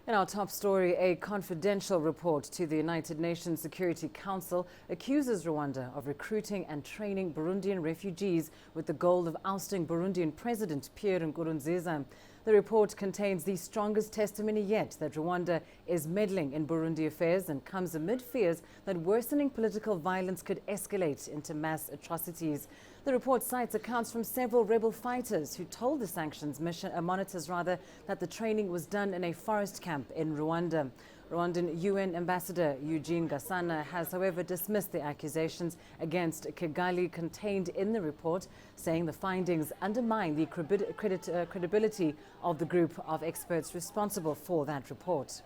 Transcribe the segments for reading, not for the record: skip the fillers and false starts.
In our top story, a confidential report to the United Nations Security Council accuses Rwanda of recruiting and training Burundian refugees with the goal of ousting Burundian President Pierre Nkurunziza. The report contains the strongest testimony yet that Rwanda is meddling in Burundi affairs and comes amid fears that worsening political violence could escalate into mass atrocities. The report cites accounts from several rebel fighters who told the sanctions monitors that the training was done in a forest camp in Rwanda. Rwandan UN Ambassador Eugene Gasana has, however, dismissed the accusations against Kigali contained in the report, saying the findings undermine the credibility of the group of experts responsible for that report.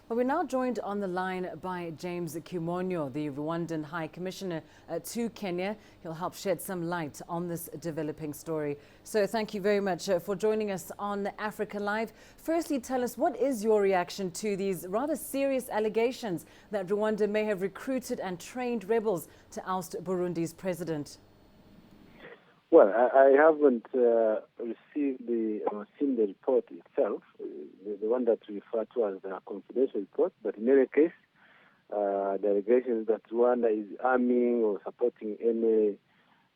But we're now joined on the line by James Kimonyo, the Rwandan High Commissioner to Kenya. He'll help shed some light on this developing story. So thank you very much for joining us on Africa Live. Firstly, tell us, what is your reaction to these rather serious allegations that Rwanda may have recruited and trained rebels to oust Burundi's president? Well, I haven't received or seen the report itself, the one that we refer to as the confidential report. But in any case, the allegations that Rwanda is arming or supporting any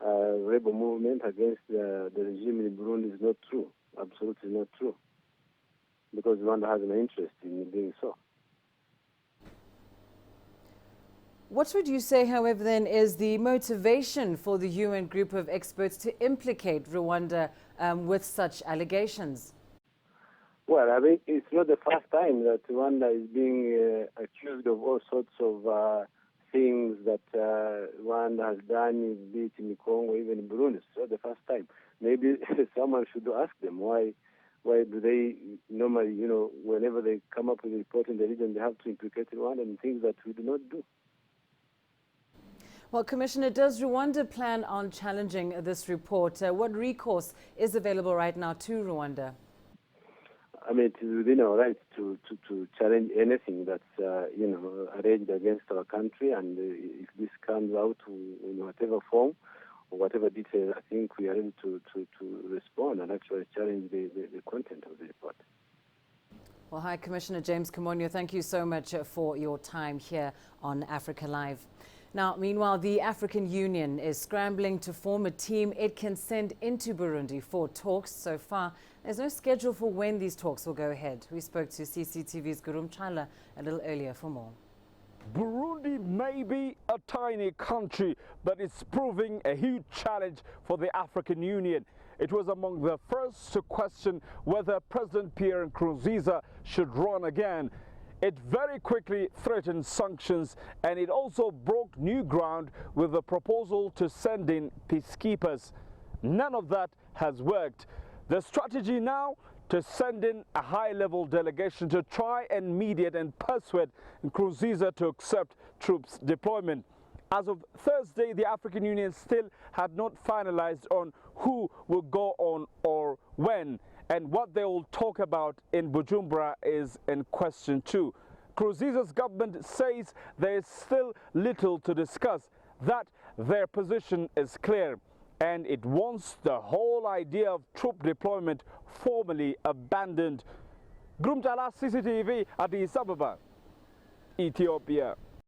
rebel movement against the regime in Burundi is not true. Absolutely not true. Because Rwanda has an interest in doing so. What would you say, however, then, is the motivation for the UN group of experts to implicate Rwanda with such allegations? Well, I think it's not the first time that Rwanda is being accused of all sorts of things that Rwanda has done, be it in Congo, even in Burundi. It's not the first time. Maybe someone should ask them why do they normally, whenever they come up with a report in the region, they have to implicate Rwanda in things that we do not do. Well, Commissioner, does Rwanda plan on challenging this report? What recourse is available right now to Rwanda? I mean, it is within our rights to challenge anything that's, arranged against our country. And if this comes out in whatever form or whatever detail, I think we are ready to respond and actually challenge the content of the report. Well, High Commissioner James Kimonyo, thank you so much for your time here on Africa Live. Now, meanwhile, the African Union is scrambling to form a team it can send into Burundi for talks. So far, there's no schedule for when these talks will go ahead. We spoke to CCTV's Gurum Chala a little earlier for more. Burundi may be a tiny country, but it's proving a huge challenge for the African Union. It was among the first to question whether President Pierre Nkurunziza should run again. It very quickly threatened sanctions, and it also broke new ground with the proposal to send in peacekeepers. None of that has worked. The strategy now to send in a high-level delegation to try and mediate and persuade Nkurunziza to accept troops deployment. As of Thursday, the African Union still had not finalized on who will go on or when. And what they will talk about in Bujumbura is in question too. Nkurunziza's government says there is still little to discuss, that their position is clear, and it wants the whole idea of troop deployment formally abandoned. Gurum Chala, CCTV, Addis Ababa, Ethiopia.